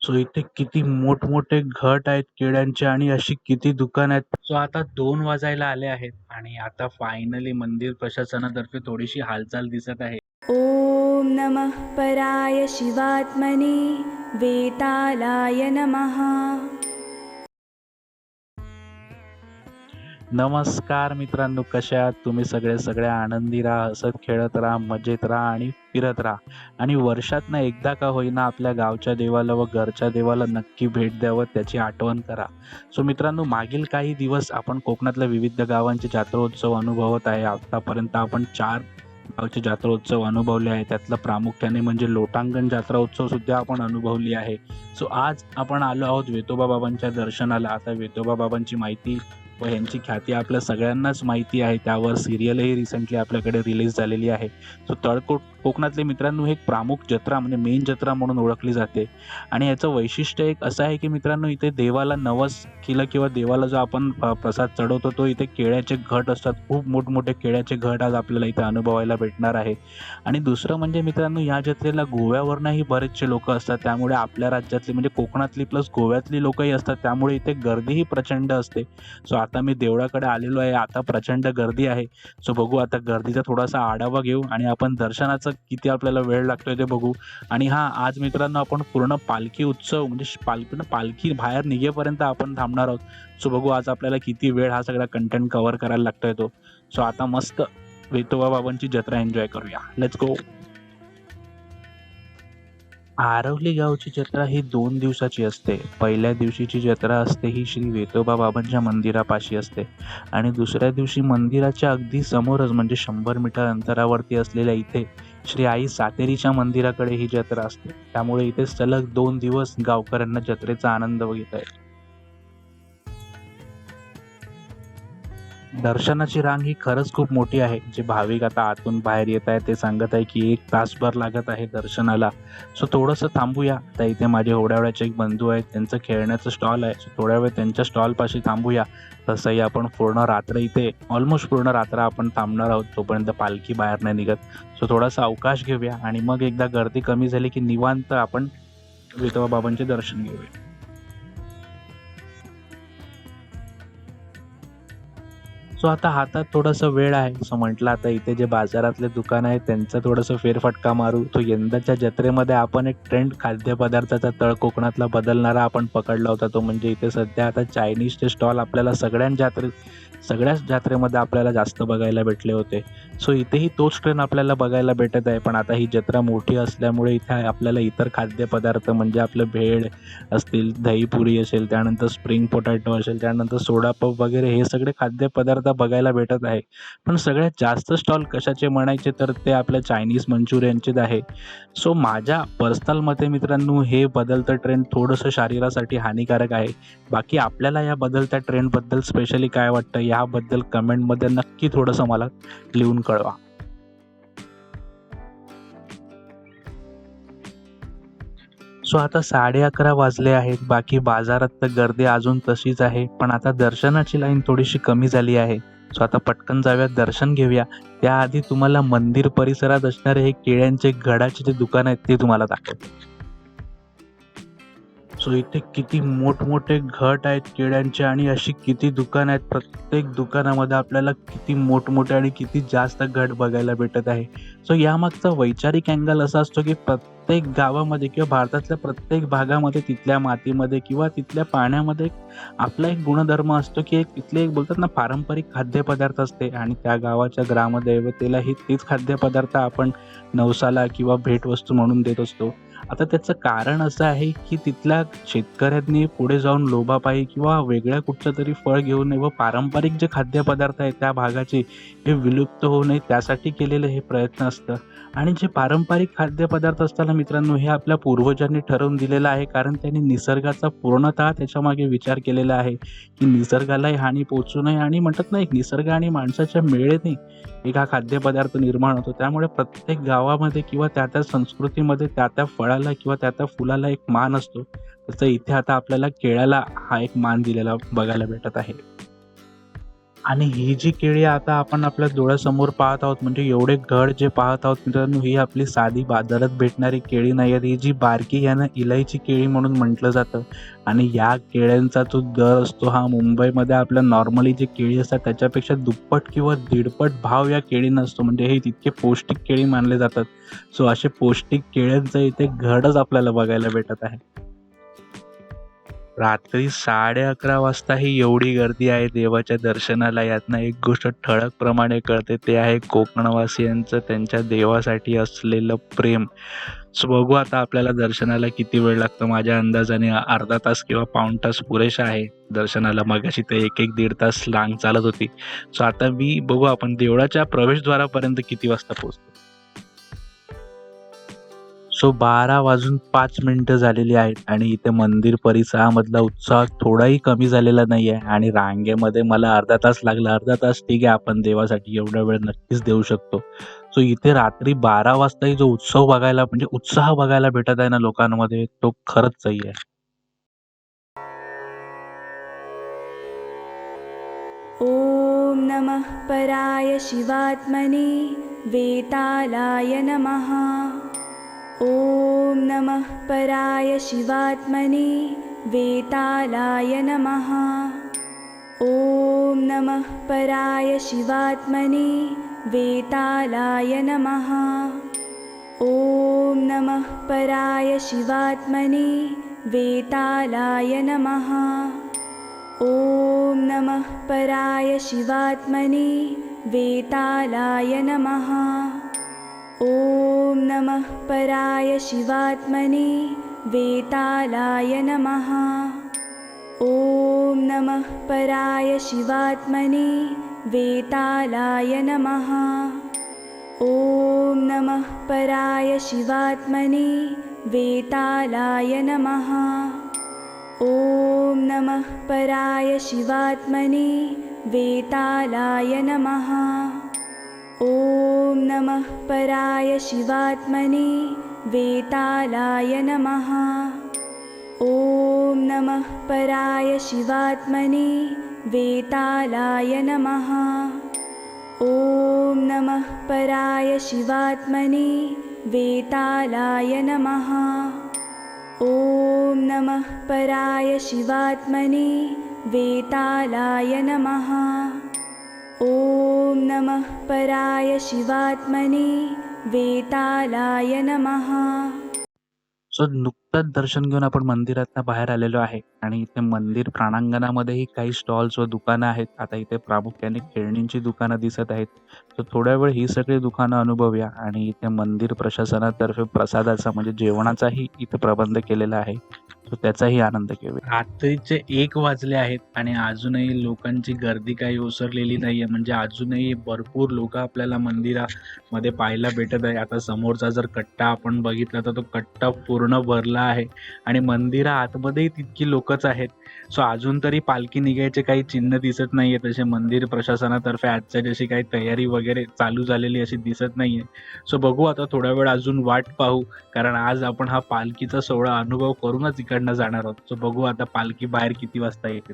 So इथे किती मोठमोठे घट आहेत केळ्यांचे आणि अशी किती दुकान आहेत. सो आता 2 वाजायला आले आहेत आणि आता फायनली मंदिर प्रशासनातर्फे थोडीशी हालचाल दिसत आहे. ॐ नमः पराय शिवात्मने वेतालाय नमः। नमस्कार मित्रांनो, कशा आहात तुम्ही सगळ्या आनंदी राहा, हसत खेळत राहा, मजेत राहा आणि फिरत राहा. आणि वर्षातनं एकदा का होईना आपल्या गावच्या देवाला व घरच्या देवाला नक्की भेट द्यावं, त्याची आठवण करा. सो मित्रांनो, मागील काही दिवस आपण कोकणातल्या विविध गावांचे जत्रोत्सव अनुभवत आहे. आतापर्यंत आपण 4 गावचे जत्रोत्सव अनुभवले आहे. त्यातलं प्रामुख्याने म्हणजे लोटांगण जत्रा उत्सव सुद्धा आपण अनुभवली आहे. सो आज आपण आलो आहोत वेतोबा बाबांच्या दर्शनाला. आता वेतोबा बाबांची माहिती व ह्यांची ख्याती आपल्या सगळ्यांनाच माहिती आहे. त्यावर सीरियलही रिसेंटली आपल्याकडे रिलीज झालेली आहे. सो कोकणातले मित्रांनो, एक प्रामुख जत्रा म्हणजे मेन जत्रा म्हणून ओळखली जाते. आणि याचं वैशिष्ट्य एक असं आहे की मित्रांनो, इथे देवाला नवस केलं किंवा देवाला जो आपण प्रसाद चढवतो तो इथे केळ्याचे घट असतात. खूप मोठमोठे केळ्याचे घट आज आपल्याला इथे अनुभवायला भेटणार आहे. आणि दुसरं म्हणजे मित्रांनो, या जत्रेला गोव्यावरनंही बरेचसे लोक असतात. त्यामुळे आपल्या राज्यातली म्हणजे कोकणातली प्लस गोव्यातली लोकही असतात. त्यामुळे इथे गर्दीही प्रचंड असते. सो आता मी देवळाकडे आलेलो आहे. आता प्रचंड गर्दी आहे. सो बघू आता गर्दीचा थोडासा आढावा घेऊ आणि आपण दर्शनाचा किती आपल्याला वेळ लागतोय ते बघू. आणि हां, आज मित्रांनो आपण पूर्ण पालखी उत्सव म्हणजे पालखी बाहेर निघेपर्यंत आपण थांबणार आहोत. सो बघू आज आपल्याला किती वेळ हा सगळा कंटेंट कव्हर करायला लागतोय तो. सो आता मस्त वेतोबा बाबांची जत्रा एन्जॉय करूया. Let's go. आरवली गावची जत्रा ही 2 दिवसाची असते. पहिल्या दिवशीची जत्रा असते ही श्री वेतोबा बाबांच्या मंदिरापाशी असते आणि दुसऱ्या दिवशी मंदिराच्या अगदी समोरच म्हणजे 100 मीटर अंतरावरती असलेल्या इथे श्री आई सातेरीच्या मंदिराकडे ही जत्रा असते. त्यामुळे इथे सलग 2 दिवस गावकऱ्यांना जत्रेचा आनंद घेता येतो. दर्शनाची रांग ही खरंच खूप मोठी आहे. जे भाविक आता आतून बाहेर येत आहेत ते सांगत आहे की 1 तासभर लागत आहे दर्शनाला. सो थोडंसं थांबूया. आता इथे माझे ओढ्यावड्याचे एक बंधू आहेत, त्यांचं खेळण्याचं स्टॉल आहे. सो थोड्या वेळ त्यांच्या स्टॉलपाशी थांबूया. तसंही आपण पूर्ण रात्र इथे ऑलमोस्ट पूर्ण रात्र आपण थांबणार आहोत तोपर्यंत पालखी बाहेर नाही निघत. सो थोडासा अवकाश घेऊया आणि मग एकदा गर्दी कमी झाली की निवांत आपण विठोबा बाबांचे दर्शन घेऊया. सो आता हातात थोडासा वेळ आहे. सो म्हटलं आता इथे जे बाजारातले दुकान आहेत त्यांचा थोडंसं फेरफटका मारू. तो यंदाच्या जत्रेमध्ये आपण एक ट्रेंड खाद्यपदार्थाचा तळ कोकणातला बदलणारा आपण पकडला होता. तो म्हणजे इथे सध्या आता चायनीजचे स्टॉल आपल्याला सगळ्याच जत्रेमध्ये आपल्याला जास्त बघायला भेटले होते. सो इथेही तोच ट्रेंड आपल्याला बघायला भेटत आहे. पण आता ही जत्रा मोठी असल्यामुळे इथे आपल्याला इतर खाद्यपदार्थ म्हणजे आपलं भेळ असतील, दहीपुरी असेल, त्यानंतर स्प्रिंग पोटॅटो असेल, त्यानंतर सोडा पफ वगैरे हे सगळे खाद्यपदार्थ बघायला भेटत आहे. पण सगळ्यात जास्त स्टॉल कशाचे म्हणायचे तर ते आपल्या चायनीज मंचुरियनचेच आहे. सो माझ्या पर्सनल मते मित्रांनो, हे बदलतं ट्रेंड थोडंसं शरीरासाठी हानिकारक आहे. बाकी आपल्याला या बदलत्या ट्रेंडबद्दल स्पेशली काय वाटतं याबद्दल कमेंटमध्ये नक्की थोडंसं मला लिहून कळवा. सो आता 11:30 वाजले आहेत. बाकी बाजारात तर गर्दी अजून तशीच आहे. पण आता दर्शनाची लाईन थोडीशी कमी झाली आहे. सो आता पटकन जाऊया, दर्शन घेऊया. त्याआधी तुम्हाला मंदिर परिसरात असणारे हे केळ्यांचे घडाचे जे दुकान आहेत ते तुम्हाला दाखवतो. सो इथे किती मोठमोठे घट आहेत केळ्यांचे आणि अशी किती दुकान आहेत. प्रत्येक दुकानामध्ये आपल्याला किती मोठमोठे आणि किती जास्त घट बघायला भेटत आहे. सो यामागचा वैचारिक अँगल असा असतो की प्रत्येक गावामध्ये किंवा भारतातल्या प्रत्येक भागामध्ये तिथल्या मातीमध्ये किंवा तिथल्या पाण्यामध्ये आपला एक गुणधर्म असतो की एक तिथले एक बोलतात ना पारंपरिक खाद्यपदार्थ असते आणि त्या गावाच्या ग्रामदैवतेला तेच खाद्यपदार्थ आपण नवसाला किंवा भेटवस्तू म्हणून देत असतो. आता त्याचं कारण असं आहे की तिथल्या शेतकऱ्यांनी पुढे जाऊन लोभापायी किंवा वेगळ्या कुठचं तरी फळ घेऊ नये व पारंपरिक जे खाद्यपदार्थ आहेत त्या भागाचे हे विलुप्त होऊ नये त्यासाठी केलेलं हे प्रयत्न असतं. आणि जे पारंपरिक खाद्यपदार्थ असताना मित्रांनो, हे आपल्या पूर्वजांनी ठरवून दिलेलं आहे, कारण त्यांनी निसर्गाचा पूर्णतः त्याच्यामागे विचार केलेला आहे की निसर्गालाही हानी पोहोचू नये. आणि म्हणतात ना, एक निसर्ग आणि माणसाच्या मेळेने एक हा खाद्यपदार्थ निर्माण होतो. त्यामुळे प्रत्येक गावामध्ये किंवा त्या त्या संस्कृतीमध्ये त्या त्या फळाला किंवा त्या त्या फुलाला एक मान असतो. तसं इथे आता आपल्याला केळ्याला हा एक मान दिलेला बघायला भेटत आहे. आणि ही जी केळी आता आपण आपल्या डोळ्यासमोर पाहत आहोत, म्हणजे एवढे घड जे पाहत आहोत मित्रांनो, ही आपली साधी बाजारात भेटणारी केळी नाही आहेत. ही जी बारकी यांना इलायची केळी म्हणून म्हटलं जातं. आणि या केळ्यांचा जो दर असतो हा मुंबईमध्ये आपल्या नॉर्मली जे केळी असतात त्याच्यापेक्षा दुप्पट किंवा दीडपट भाव या केळींना असतो. म्हणजे हे तितके पौष्टिक केळी मानले जातात. सो असे पौष्टिक केळ्यांचं इथे घडच आपल्याला बघायला भेटत आहे. रात्री 11:30 वाजता ही एवढी गर्दी आहे देवाच्या दर्शनाला. यातनं एक गोष्ट ठळकप्रमाणे कळते, ते आहे कोकणवासियांचं त्यांच्या देवासाठी असलेलं प्रेम. सो बघू आता आपल्याला दर्शनाला किती वेळ लागतो. माझ्या अंदाजाने अर्धा तास किंवा पाऊण तास पुरेसा आहे दर्शनाला. मगाशी तर 1-1, दीड तास रांग चालत होती. सो आता मी बघू आपण देवळाच्या प्रवेशद्वारापर्यंत किती वाजता पोहोचतो. सो 12:05 झालेली आहेत आणि इथे मंदिर परिसरामधला उत्साह थोडाही कमी झालेला नाही आहे आणि रांगेमध्ये मला अर्धा तास लागला. अर्धा तास ठीक आहे, आपण देवासाठी एवढा वेळ नक्कीच देऊ शकतो. सो इथे रात्री 12 वाजताही जो उत्सव बघायला म्हणजे उत्साह बघायला भेटत आहे ना लोकांमध्ये, तो खरंच सही आहे. ॐ नमः पराय शिवात्मने वेतालाय नमः। ॐ नमः पराय शिवात्मने वेतालाय नमः। ॐ नमः पराय शिवात्मने वेतालाय नमः। ॐ नमः पराय शिवात्मने वेतालाय नमः। ॐ नमः पराय शिवात्मने वेतालाय नमः। ॐ नमः पराय शिवात्मने वेतालाय नमः। ॐ नमः पराय शिवात्मने वेतालाय नमः। ॐ नमः पराय शिवात्मने वेतालाय नमः। ॐ नमः पराय शिवात्मने वेतालाय नमः। ॐ नमः पराय शिवात्मने वेतालाय नमः। ॐ नमः पराय शिवात्मने वेतालाय नमः। ॐ नमः पराय शिवात्मने वेतालाय नमः। ॐ नमः पराय शिवात्मने वेतालाय नमः। ॐ नमः पराय शिवात्मने वेतालाय नमः। सो नुकतंच दर्शन घेऊन आपण मंदिरातनं बाहेर आलेलो आहे आणि इथे मंदिर प्रांगणामध्येही काही स्टॉल्स व दुकानं आहेत. आता इथे प्रामुख्याने खेळणींची दुकानं दिसत आहेत. तर थोड्या वेळ ही सगळी दुकानं अनुभवूया आणि इथे मंदिर प्रशासनातर्फे प्रसादाचा म्हणजे जेवणाचाही इथे प्रबंध केलेला आहे. तर त्याचाही आनंद घेऊया. रात्रीचे 1 वाजले आहेत आणि अजूनही लोकांची गर्दी काही ओसरलेली नाहीये. म्हणजे अजूनही भरपूर लोकं आपल्याला मंदिरामध्ये पाहायला भेटत आहे. आता समोरचा जर कट्टा आपण बघितला तर तो कट्टा पूर्ण भरला आहे आणि मंदिरा आतमध्येही तितकी लोकच आहेत. सो अजून तरी पालखी निघायचे काही चिन्ह दिसत नाहीये. तसे मंदिर प्रशासनातर्फे आजच्या जशी काही तयारी वगैरे चालू झालेली अशी दिसत नाहीये. सो बघू आता थोडा वेळ अजून वाट पाहू, कारण आज आपण हा पालखीचा सोहळा अनुभव करूनच इकडनं जाणार आहोत. सो बघू आता पालखी बाहेर किती वाजता येते.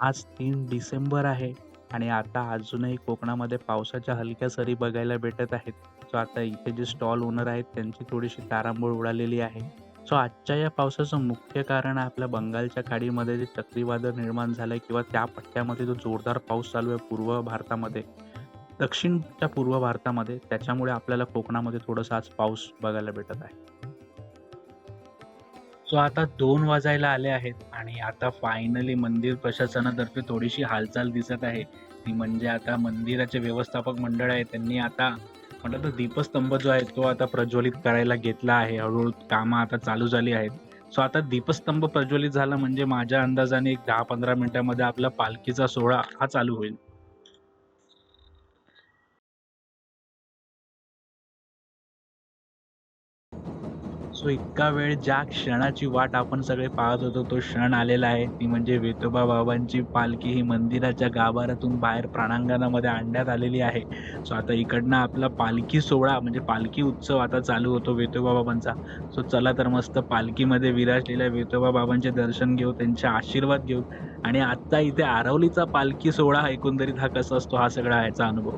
आज 3 डिसेंबर आहे आणि आता अजूनही कोकणामध्ये पावसाच्या हलक्या सरी बघायला भेटत आहेत. सो आता इथे जे स्टॉल ओनर आहेत त्यांची थोडीशी तारांबळ उडालेली आहे. सो आजच्या या पावसाचं मुख्य कारण आहे आपल्या बंगालच्या खाडीमध्ये जे चक्रीवादळ निर्माण झालंय किंवा त्या पट्ट्यामध्ये जो जोरदार पाऊस चालू आहे पूर्व भारतामध्ये, दक्षिणच्या पूर्व भारतामध्ये, त्याच्यामुळे आपल्याला कोकणामध्ये थोडासा आज पाऊस बघायला भेटत आहे. सो आता 2 वाजायला आले आहेत आणि आता फायनली मंदिर प्रशासनातर्फे थोडीशी हालचाल दिसत आहे. ती म्हणजे आता मंदिराचे व्यवस्थापक मंडळ आहे त्यांनी आता म्हणतात ना दीपस्तंभ जो आहे तो आता प्रज्वलित करायला घेतला आहे. हळूहळू कामं आता चालू झाली आहेत. सो आता दीपस्तंभ प्रज्वलित झाला म्हणजे माझ्या अंदाजाने एक 10-15 मिनिटांमध्ये आपला पालखीचा सोहळा हा चालू होईल. सो सो इतका वेळ ज्या क्षणाची वाट आपण सगळे पाहत होतो तो क्षण आलेला आहे. ती म्हणजे विठोबा बाबांची पालखी ही मंदिराच्या गाभाऱ्यातून बाहेर प्रांगणामध्ये आणण्यात आलेली आहे. सो आता इकडनं आपला पालखी सोहळा म्हणजे पालखी उत्सव आता चालू होतो विठोबा बाबांचा. सो चला तर मस्त पालखीमध्ये विराजलेल्या विठोबा बाबांचे दर्शन घेऊ, त्यांचे आशीर्वाद घेऊ आणि आजचा इथे आरवलीचा पालखी सोहळा एकंदरीत हा कसा असतो हा सगळा ह्याचा अनुभव.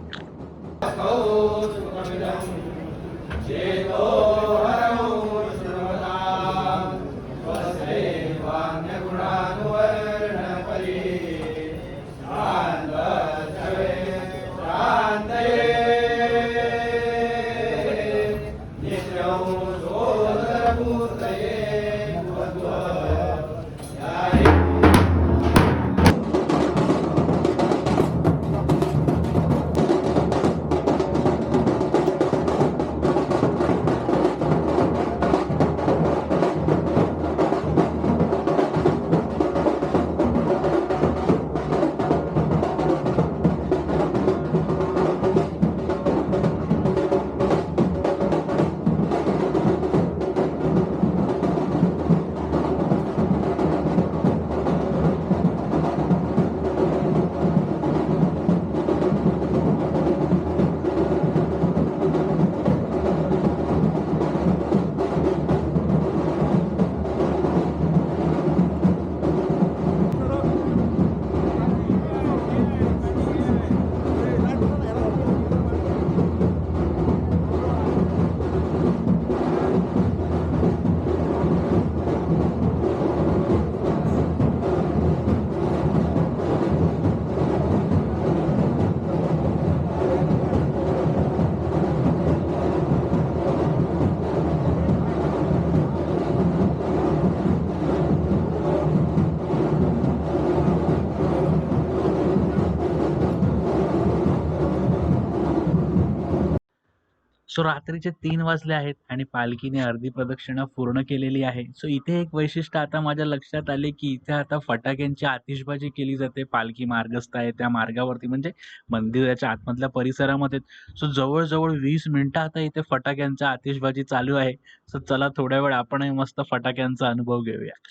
सो रात्रीचे 3 वाजले आहेत आणि पालखीने अर्धी प्रदक्षिणा पूर्ण केलेली आहे. सो इथे एक वैशिष्ट्य आता माझ्या लक्षात आले, की इथे आता फटाक्यांची आतिषबाजी केली जाते. पालखी मार्गस्थ आहे त्या मार्गावरती म्हणजे मंदिराच्या आतमधल्या परिसरामध्ये. सो जवळ-जवळ 20 मिनिटं आता इथे फटाक्यांच्या आतिषबाजी चालू आहे. सो चला थोड्या वेळ आपणही मस्त फटाक्यांचा अनुभव घेऊया.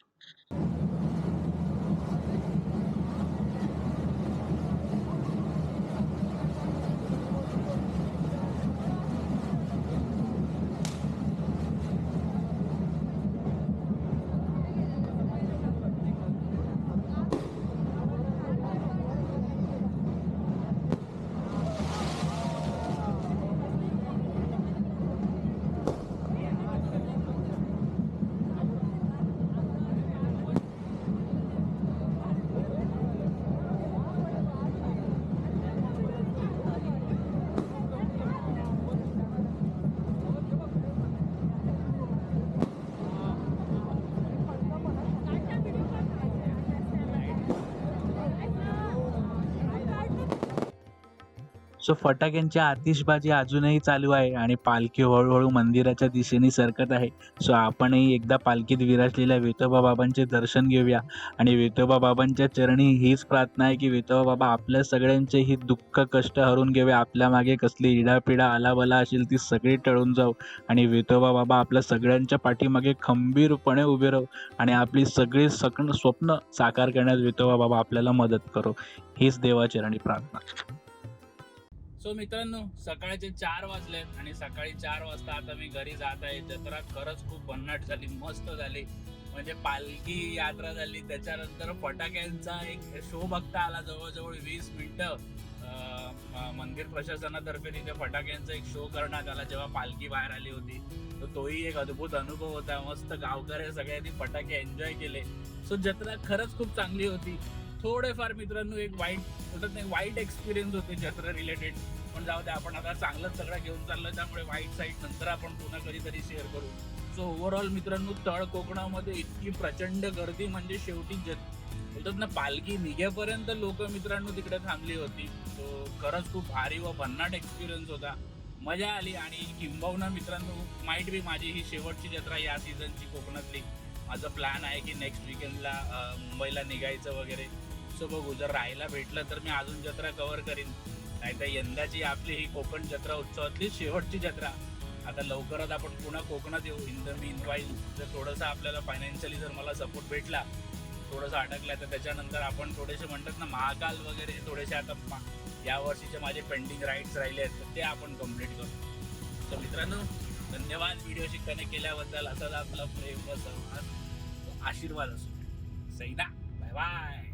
सो फटाक्यांची आतिषबाजी अजूनही चालू आहे आणि पालखी हळू-हळू मंदिराच्या दिशेने सरकत आहे. सो आपणही एकदा पालखीत विराजलेल्या विठोबा बाबांचे दर्शन घेऊया आणि विठोबा बाबांच्या चरणी हीच प्रार्थना आहे, की विठोबा बाबा आपल्या सगळ्यांचे ही दुःख, कष्ट हरून घ्यावे. आपल्या मागे कसली इडापिडा, आलाबला असेल ती सगळी टळून जाऊ आणि विठोबा बाबा आपल्या सगळ्यांच्या पाठीमागे खंबीरपणे उभे राहू आणि आपली सगळी स्वप्न साकार करण्यात विठोबा बाबा आपल्याला मदत करो. हीच देवाचरणी प्रार्थना. सो मित्रांनो, सकाळचे 4 वाजलेत आणि सकाळी 4 वाजता आता मी घरी जात आहे. जत्रा खरंच खूप भन्नाट झाली, मस्त झाली. म्हणजे पालखी यात्रा झाली, त्याच्यानंतर फटाक्यांचा एक शो बघता आला जवळजवळ 20 मिनिटं. मंदिर प्रशासनातर्फे तिथे फटाक्यांचा एक शो करण्यात आला जेव्हा पालखी बाहेर आली होती. तर तोही एक अद्भुत अनुभव होता. मस्त गावकऱ्या सगळ्यांनी फटाके एन्जॉय केले. सो जत्रा खरंच खूप चांगली होती. थोडेफार मित्रांनो एक वाईट एक्सपिरियन्स होते जत्रा रिलेटेड, पण जाऊ दे, आपण आता चांगलंच सगळं घेऊन चाललं, त्यामुळे वाईट साईड नंतर आपण पुन्हा कधीतरी शेअर करू. सो ओव्हरऑल मित्रांनो, तळ कोकणामध्ये इतकी प्रचंड गर्दी, म्हणजे शेवटी बोलतात ना, पालखी निघेपर्यंत लोक मित्रांनो तिकडे थांबली होती. सो खरंच खूप भारी व भन्नाट एक्सपिरियन्स होता, मजा आली. आणि किंबहुना मित्रांनो, माईट बी माझी ही शेवटची जत्रा या सीझनची कोकणातली. माझं प्लॅन आहे की नेक्स्ट विकेंडला मुंबईला निघायचं वगैरे. सो बघू, जर राहायला भेटलं तर मी अजून जत्रा कव्हर करीन, नाहीतर यंदाची आपली ही कोकण जत्रा उत्सवातली शेवटची जत्रा आता लवकरच आपण पुन्हा कोकणात येऊ. इन द मीन वाईल जर थोडंसं आपल्याला फायनान्शियली जर मला सपोर्ट भेटला, थोडंसं अडकला, तर त्याच्यानंतर आपण थोडेसे म्हणतात ना महाकाल वगैरे थोडेसे आता या वर्षीचे माझे पेंडिंग राईड्स राहिले आहेत तर ते आपण कंप्लीट करू. तर मित्रांनो धन्यवाद व्हिडिओशी कनेक्ट केल्याबद्दल. असाच आपला प्रेम व सहवास आशीर्वाद असो. सैना बाय बाय.